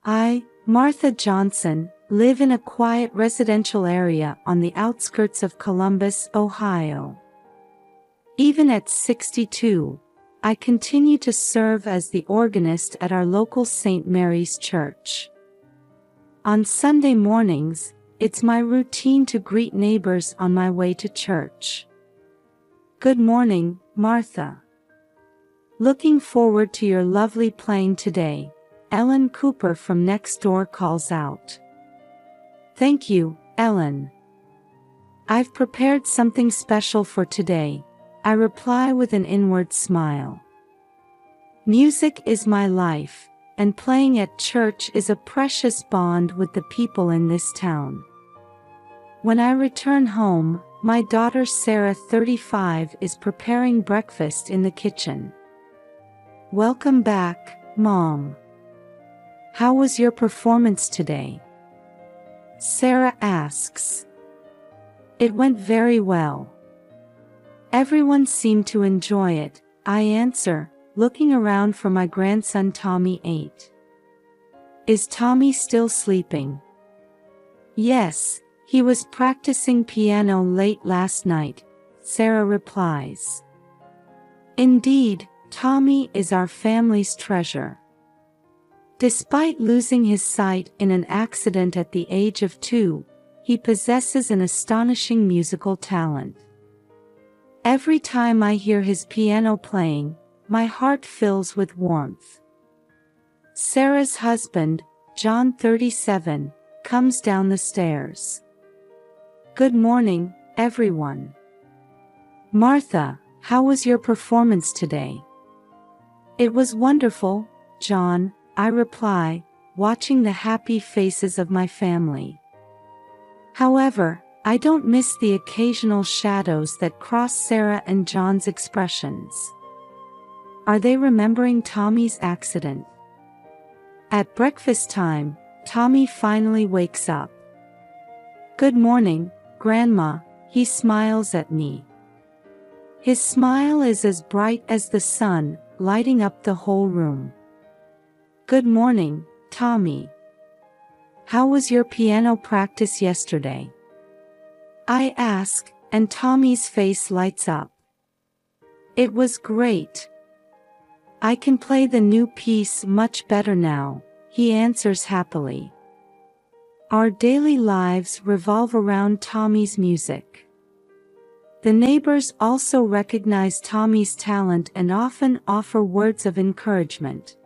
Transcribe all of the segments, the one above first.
I, Martha Johnson, live in a quiet residential area on the outskirts of Columbus, Ohio. Even at 62, I continue to serve as the organist at our local St. Mary's Church. On Sunday mornings, it's my routine to greet neighbors on my way to church. Good morning, Martha. Looking forward to your lovely playing today, Ellen Cooper from next door calls out. Thank you, Ellen. I've prepared something special for today, I reply with an inward smile. Music is my life, and playing at church is a precious bond with the people in this town. When I return home, my daughter Sarah, 35, is preparing breakfast in the kitchen. Welcome back, Mom. How was your performance today? Sarah asks. It went very well. Everyone seemed to enjoy it, I answer, looking around for my grandson Tommy, 8. Is Tommy still sleeping? Yes, he was practicing piano late last night, Sarah replies. Indeed, Tommy is our family's treasure. Despite losing his sight in an accident at the age of 2, he possesses an astonishing musical talent. Every time I hear his piano playing, my heart fills with warmth. Sarah's husband, John, 37, comes down the stairs. Good morning, everyone. Martha, how was your performance today? It was wonderful, John, I reply, watching the happy faces of my family. However, I don't miss the occasional shadows that cross Sarah and John's expressions. Are they remembering Tommy's accident? At breakfast time, Tommy finally wakes up. Good morning, Grandma, he smiles at me. His smile is as bright as the sun, lighting up the whole room. Good morning, Tommy. How was your piano practice yesterday? I ask, and Tommy's face lights up. It was great. I can play the new piece much better now, he answers happily. Our daily lives revolve around Tommy's music. The neighbors also recognize Tommy's talent and often offer words of encouragement.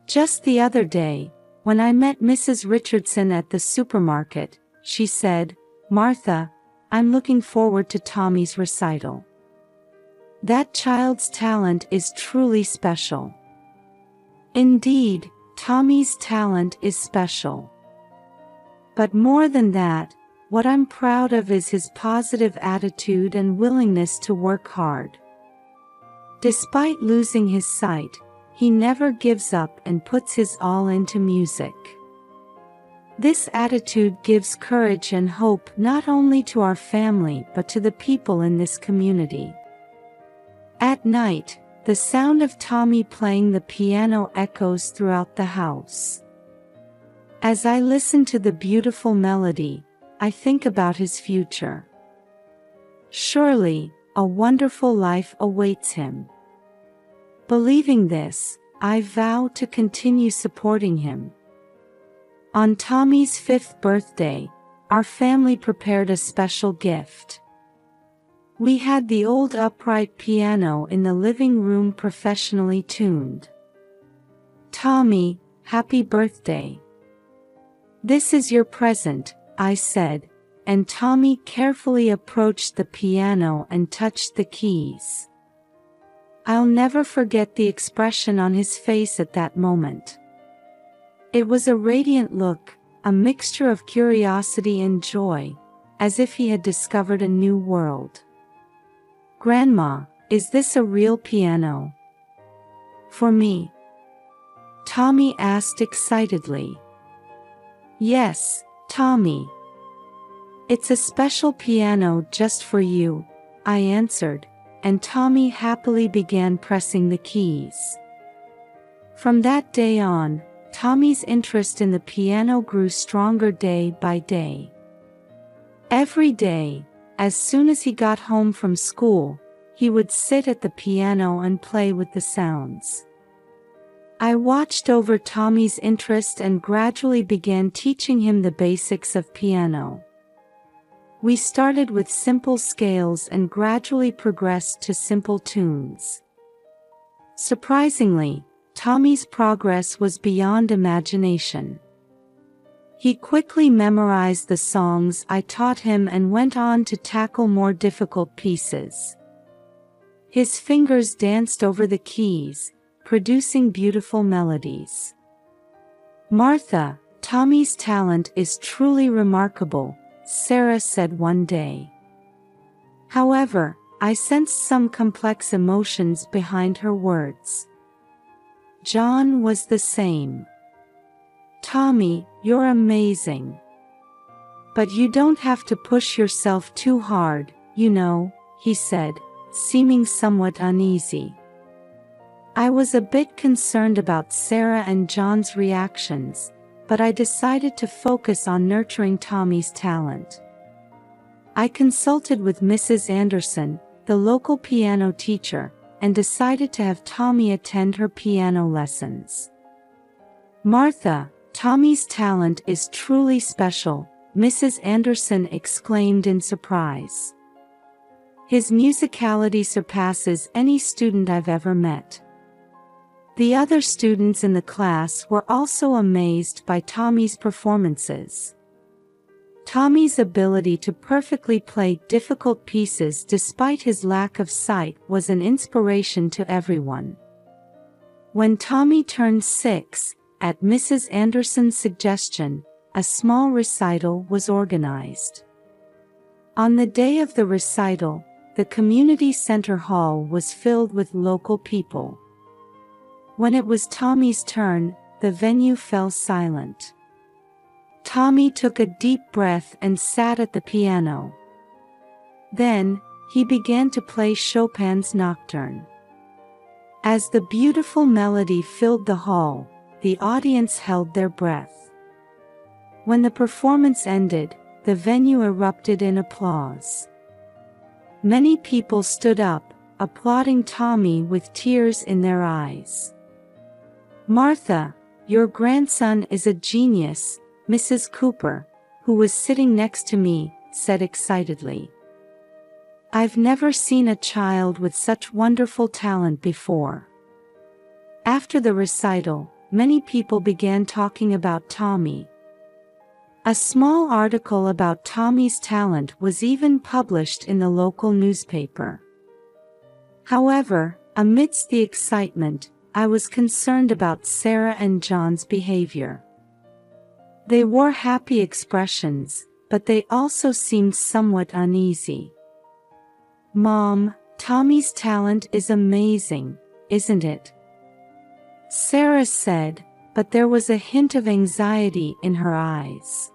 Just the other day, when I met Mrs. Richardson at the supermarket, she said, Martha, I'm looking forward to Tommy's recital. That child's talent is truly special. Indeed, Tommy's talent is special. But more than that, what I'm proud of is his positive attitude and willingness to work hard. Despite losing his sight, he never gives up and puts his all into music. This attitude gives courage and hope not only to our family but to the people in this community. At night, the sound of Tommy playing the piano echoes throughout the house. As I listen to the beautiful melody, I think about his future. Surely, a wonderful life awaits him. Believing this, I vow to continue supporting him. On Tommy's 5th birthday, our family prepared a special gift. We had the old upright piano in the living room professionally tuned. Tommy, happy birthday. This is your present, I said, and Tommy carefully approached the piano and touched the keys. I'll never forget the expression on his face at that moment. It was a radiant look, a mixture of curiosity and joy, as if he had discovered a new world. Grandma, is this a real piano? For me? Tommy asked excitedly. Yes, Tommy. It's a special piano just for you, I answered, and Tommy happily began pressing the keys. From that day on, Tommy's interest in the piano grew stronger day by day. Every day, as soon as he got home from school, he would sit at the piano and play with the sounds. I watched over Tommy's interest and gradually began teaching him the basics of piano. We started with simple scales and gradually progressed to simple tunes. Surprisingly, Tommy's progress was beyond imagination. He quickly memorized the songs I taught him and went on to tackle more difficult pieces. His fingers danced over the keys, producing beautiful melodies. "Martha, Tommy's talent is truly remarkable," Sarah said one day. However, I sensed some complex emotions behind her words. John was the same. "Tommy, you're amazing. But you don't have to push yourself too hard, you know," he said, seeming somewhat uneasy. I was a bit concerned about Sarah and John's reactions, but I decided to focus on nurturing Tommy's talent. I consulted with Mrs. Anderson, the local piano teacher, and decided to have Tommy attend her piano lessons. "Martha, Tommy's talent is truly special," Mrs. Anderson exclaimed in surprise. "His musicality surpasses any student I've ever met." The other students in the class were also amazed by Tommy's performances. Tommy's ability to perfectly play difficult pieces despite his lack of sight was an inspiration to everyone. When Tommy turned 6, at Mrs. Anderson's suggestion, a small recital was organized. On the day of the recital, the community center hall was filled with local people. When it was Tommy's turn, the venue fell silent. Tommy took a deep breath and sat at the piano. Then, he began to play Chopin's Nocturne. As the beautiful melody filled the hall, the audience held their breath. When the performance ended, the venue erupted in applause. Many people stood up, applauding Tommy with tears in their eyes. "Martha, your grandson is a genius," Mrs. Cooper, who was sitting next to me, said excitedly. "I've never seen a child with such wonderful talent before." After the recital, many people began talking about Tommy. A small article about Tommy's talent was even published in the local newspaper. However, amidst the excitement, I was concerned about Sarah and John's behavior. They wore happy expressions, but they also seemed somewhat uneasy. "Mom, Tommy's talent is amazing, isn't it?" Sarah said, but there was a hint of anxiety in her eyes.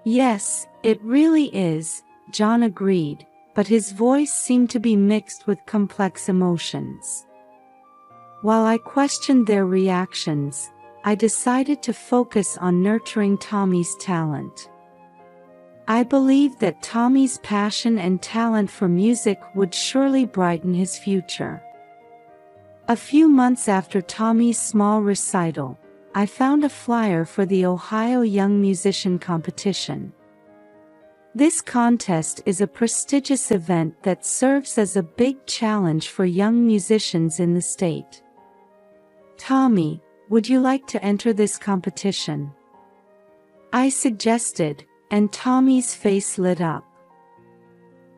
"Yes, it really is," John agreed, but his voice seemed to be mixed with complex emotions. While I questioned their reactions, I decided to focus on nurturing Tommy's talent. I believed that Tommy's passion and talent for music would surely brighten his future. A few months after Tommy's small recital, I found a flyer for the Ohio Young Musician Competition. This contest is a prestigious event that serves as a big challenge for young musicians in the state. "Tommy, would you like to enter this competition?" I suggested, and Tommy's face lit up.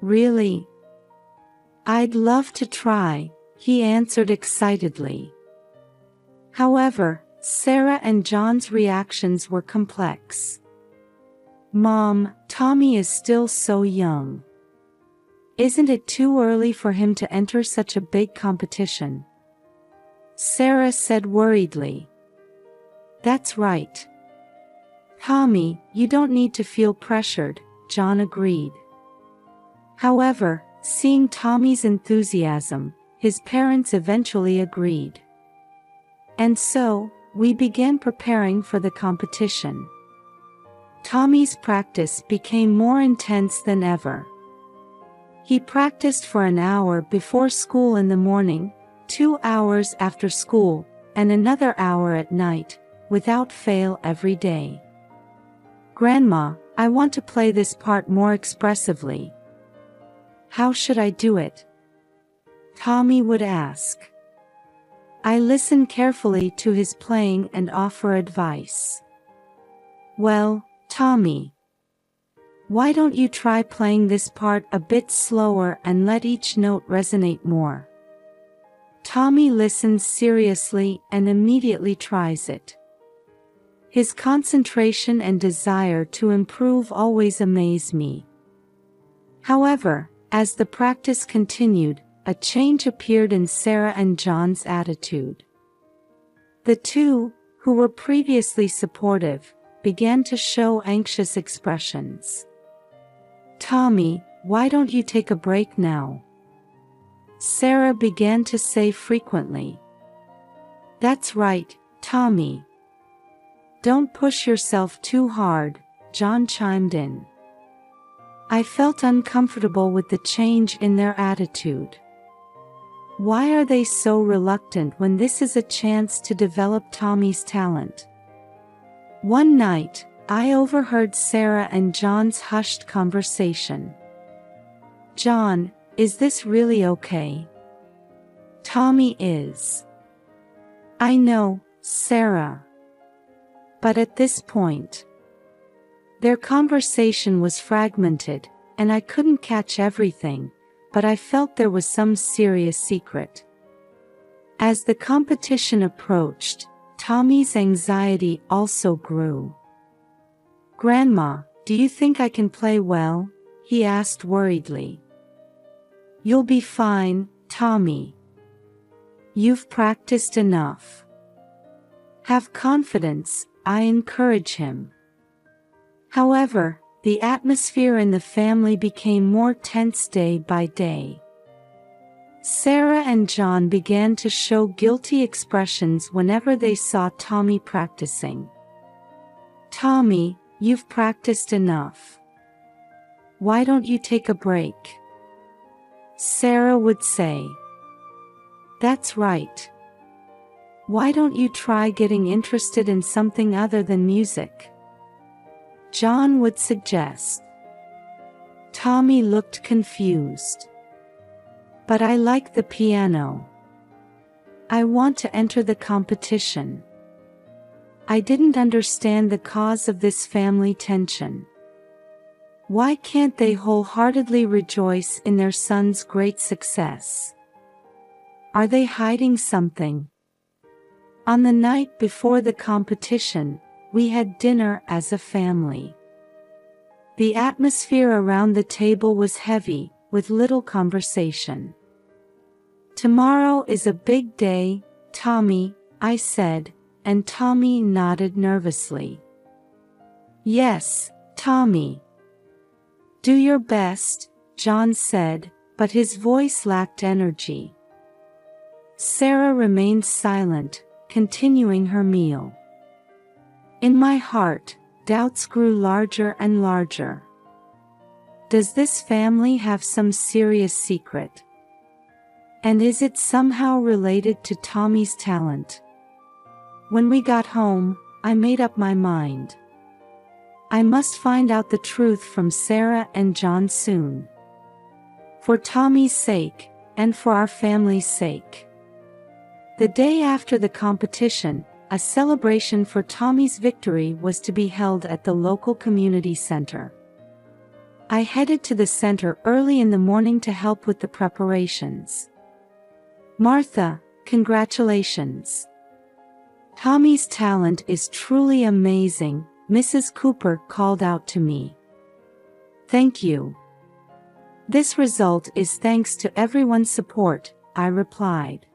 "Really? I'd love to try," he answered excitedly. However, Sarah and John's reactions were complex. "Mom, Tommy is still so young. Isn't it too early for him to enter such a big competition?" Sarah said worriedly. "That's right. Tommy, you don't need to feel pressured," John agreed. However, seeing Tommy's enthusiasm, his parents eventually agreed. And so, we began preparing for the competition. Tommy's practice became more intense than ever. He practiced for an hour before school in the morning, 2 hours after school, and another hour at night, without fail every day. "Grandma, I want to play this part more expressively. How should I do it?" Tommy would ask. I listen carefully to his playing and offer advice. "Well, Tommy, why don't you try playing this part a bit slower and let each note resonate more?" Tommy listens seriously and immediately tries it. His concentration and desire to improve always amaze me. However, as the practice continued, a change appeared in Sarah and John's attitude. The two, who were previously supportive, began to show anxious expressions. "Tommy, why don't you take a break now?" Sarah began to say frequently. "That's right, Tommy. Don't push yourself too hard," John chimed in. I felt uncomfortable with the change in their attitude. Why are they so reluctant when this is a chance to develop Tommy's talent? One night, I overheard Sarah and John's hushed conversation. "John, is this really okay?" "Tommy is." "I know, Sarah." But at this point, their conversation was fragmented, and I couldn't catch everything, but I felt there was some serious secret. As the competition approached, Tommy's anxiety also grew. "Grandma, do you think I can play well?" he asked worriedly. "You'll be fine, Tommy. You've practiced enough. Have confidence," I encourage him. However, the atmosphere in the family became more tense day by day. Sarah and John began to show guilty expressions whenever they saw Tommy practicing. "Tommy, you've practiced enough. Why don't you take a break?" Sarah would say. "That's right. Why don't you try getting interested in something other than music?" John would suggest. Tommy looked confused. "But I like the piano. I want to enter the competition." I didn't understand the cause of this family tension. Why can't they wholeheartedly rejoice in their son's great success? Are they hiding something? On the night before the competition, we had dinner as a family. The atmosphere around the table was heavy, with little conversation. "Tomorrow is a big day, Tommy," I said, and Tommy nodded nervously. "Yes, Tommy. Do your best," John said, but his voice lacked energy. Sarah remained silent, continuing her meal. In my heart, doubts grew larger and larger. Does this family have some serious secret? And is it somehow related to Tommy's talent? When we got home, I made up my mind. I must find out the truth from Sarah and John soon. For Tommy's sake, and for our family's sake. The day after the competition, a celebration for Tommy's victory was to be held at the local community center. I headed to the center early in the morning to help with the preparations. "Martha, congratulations. Tommy's talent is truly amazing," Mrs. Cooper called out to me. "Thank you. This result is thanks to everyone's support," I replied.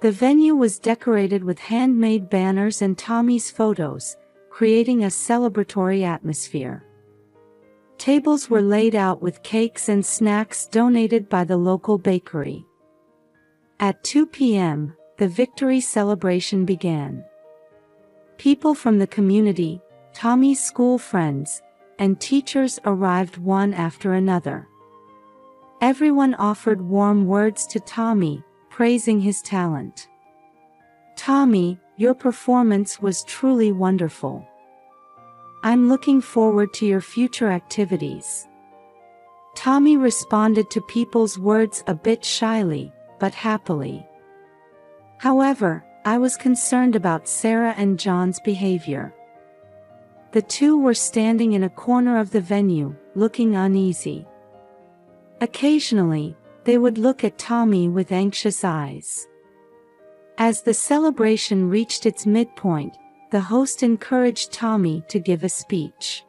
The venue was decorated with handmade banners and Tommy's photos, creating a celebratory atmosphere. Tables were laid out with cakes and snacks donated by the local bakery. At 2 p.m., the victory celebration began. People from the community, Tommy's school friends, and teachers arrived one after another. Everyone offered warm words to Tommy, praising his talent. "Tommy, your performance was truly wonderful. I'm looking forward to your future activities." Tommy responded to people's words a bit shyly, but happily. However, I was concerned about Sarah and John's behavior. The two were standing in a corner of the venue, looking uneasy. Occasionally, they would look at Tommy with anxious eyes. As the celebration reached its midpoint, the host encouraged Tommy to give a speech.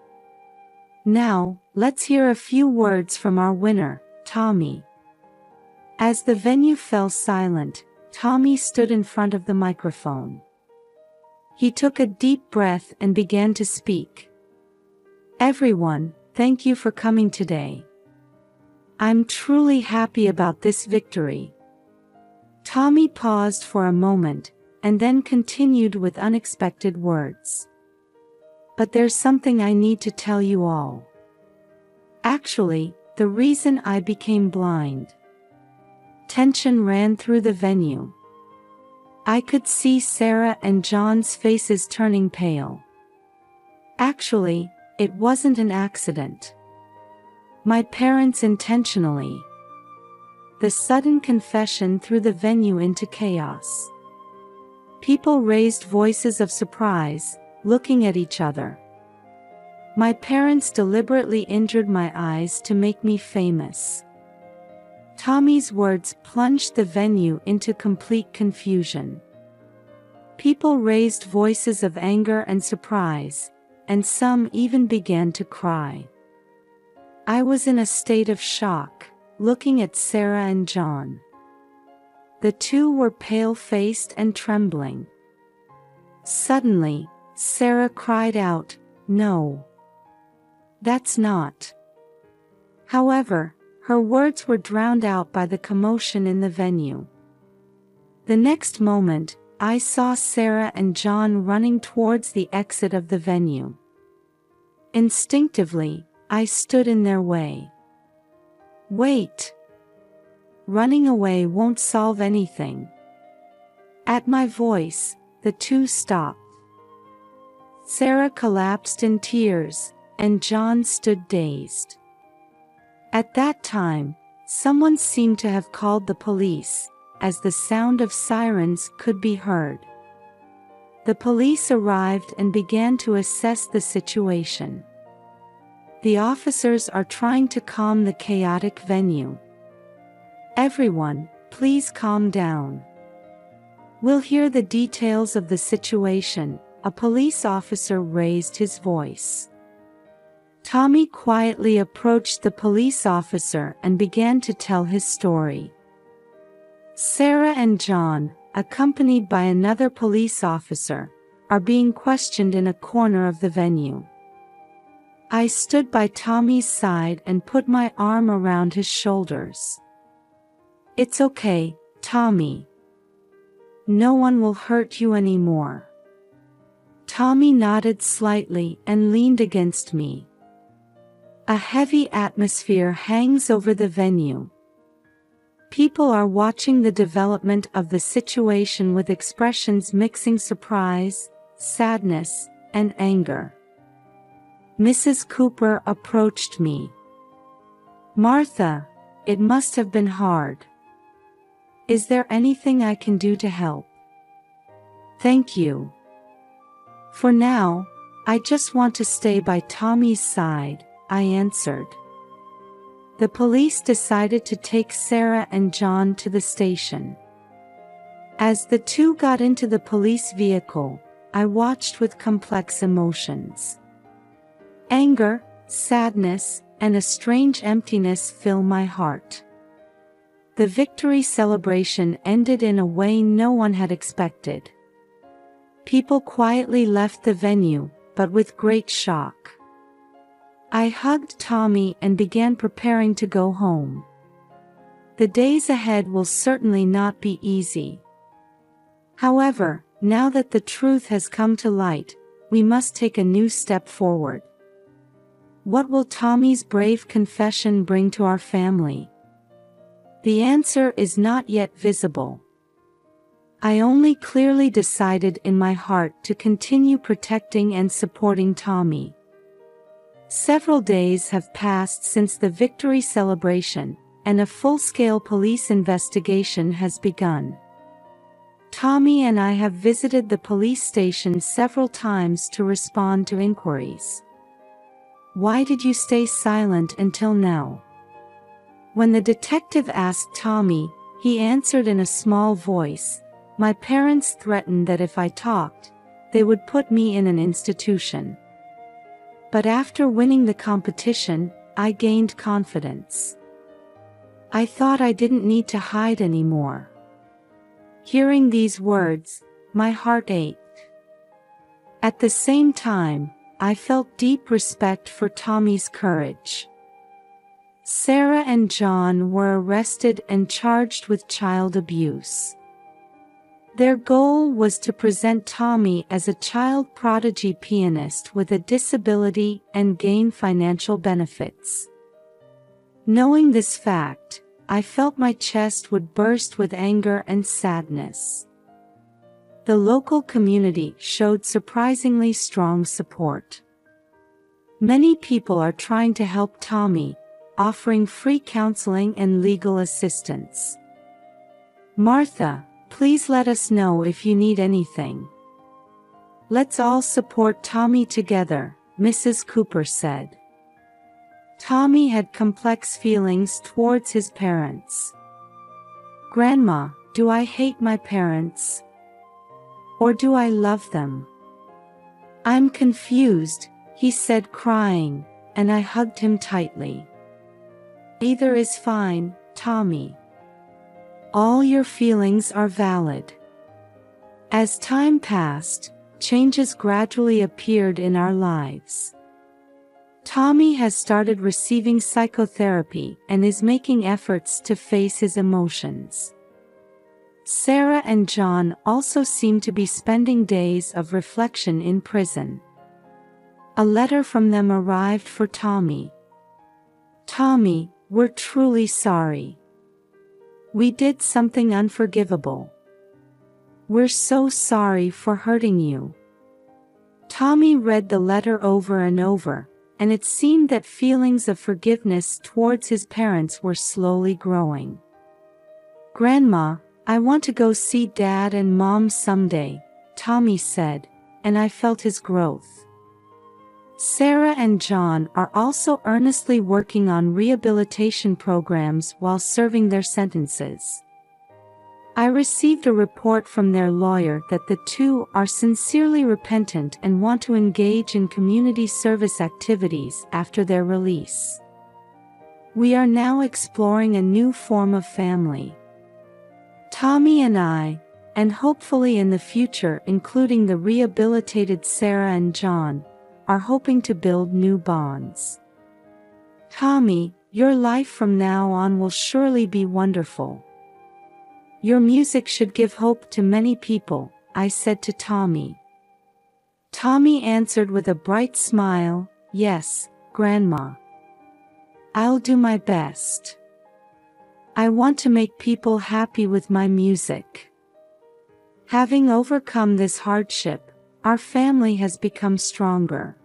"Now, let's hear a few words from our winner, Tommy." As the venue fell silent, Tommy stood in front of the microphone. He took a deep breath and began to speak. "Everyone, thank you for coming today. I'm truly happy about this victory." Tommy paused for a moment, and then continued with unexpected words. "But there's something I need to tell you all. Actually, the reason I became blind." Tension ran through the venue. I could see Sarah and John's faces turning pale. Actually, it wasn't an accident. My parents intentionally. The sudden confession threw the venue into chaos. People raised voices of surprise, looking at each other. My parents deliberately injured my eyes to make me famous. Tommy's words plunged the venue into complete confusion. People raised voices of anger and surprise, and some even began to cry. I was in a state of shock, looking at Sarah and John. The two were pale-faced and trembling. Suddenly, Sarah cried out, "No. That's not." However, her words were drowned out by the commotion in the venue. The next moment, I saw Sarah and John running towards the exit of the venue. Instinctively, I stood in their way. "Wait. Running away won't solve anything." At my voice, the two stopped. Sarah collapsed in tears, and John stood dazed. At that time, someone seemed to have called the police, as the sound of sirens could be heard. The police arrived and began to assess the situation. The officers are trying to calm the chaotic venue. "Everyone, please calm down. We'll hear the details of the situation," a police officer raised his voice. Tommy quietly approached the police officer and began to tell his story. Sarah and John, accompanied by another police officer, are being questioned in a corner of the venue. I stood by Tommy's side and put my arm around his shoulders. "It's okay, Tommy. No one will hurt you anymore." Tommy nodded slightly and leaned against me. A heavy atmosphere hangs over the venue. People are watching the development of the situation with expressions mixing surprise, sadness, and anger. Mrs. Cooper approached me. "Martha, it must have been hard. Is there anything I can do to help?" "Thank you. For now, I just want to stay by Tommy's side," I answered. The police decided to take Sarah and John to the station. As the two got into the police vehicle, I watched with complex emotions. Anger, sadness, and a strange emptiness fill my heart. The victory celebration ended in a way no one had expected. People quietly left the venue, but with great shock. I hugged Tommy and began preparing to go home. The days ahead will certainly not be easy. However, Now that the truth has come to light, we must take a new step forward. What will Tommy's brave confession bring to our family? The answer is not yet visible. I only clearly decided in my heart to continue protecting and supporting Tommy. Several days have passed since the victory celebration, and a full-scale police investigation has begun. Tommy and I have visited the police station several times to respond to inquiries. Why did you stay silent until now? When the detective asked Tommy, he answered in a small voice, "My parents threatened that if I talked, they would put me in an institution. But after winning the competition, I gained confidence. I thought I didn't need to hide anymore." Hearing these words, my heart ached. At the same time, I felt deep respect for Tommy's courage. Sarah and John were arrested and charged with child abuse. Their goal was to present Tommy as a child prodigy pianist with a disability and gain financial benefits. Knowing this fact, I felt my chest would burst with anger and sadness. The local community showed surprisingly strong support. Many people are trying to help Tommy, offering free counseling and legal assistance. "Martha, please let us know if you need anything. Let's all support Tommy together," Mrs. Cooper said. Tommy had complex feelings towards his parents. "Grandma, do I hate my parents? Or do I love them? I'm confused," he said crying, and I hugged him tightly. "Either is fine, Tommy. All your feelings are valid." As time passed, changes gradually appeared in our lives. Tommy has started receiving psychotherapy and is making efforts to face his emotions. Sarah and John also seem to be spending days of reflection in prison. A letter from them arrived for Tommy. "Tommy, we're truly sorry. We did something unforgivable. We're so sorry for hurting you." Tommy read the letter over and over, and it seemed that feelings of forgiveness towards his parents were slowly growing. "Grandma, I want to go see Dad and Mom someday," Tommy said, and I felt his growth. Sarah and John are also earnestly working on rehabilitation programs while serving their sentences. I received a report from their lawyer that the two are sincerely repentant and want to engage in community service activities after their release. We are now exploring a new form of family. Tommy and I, and hopefully in the future including the rehabilitated Sarah and John, are hoping to build new bonds. "Tommy, your life from now on will surely be wonderful. Your music should give hope to many people," I said to Tommy. Tommy answered with a bright smile, "Yes, Grandma. I'll do my best. I want to make people happy with my music." Having overcome this hardship, our family has become stronger.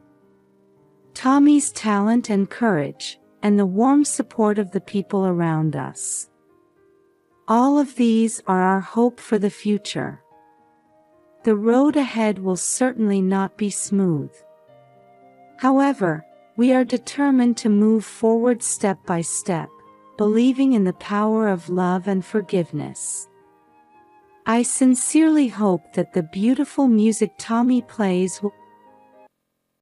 Tommy's talent and courage, and the warm support of the people around us. All of these are our hope for the future. The road ahead will certainly not be smooth. However, we are determined to move forward step by step, believing in the power of love and forgiveness. I sincerely hope that the beautiful music Tommy plays will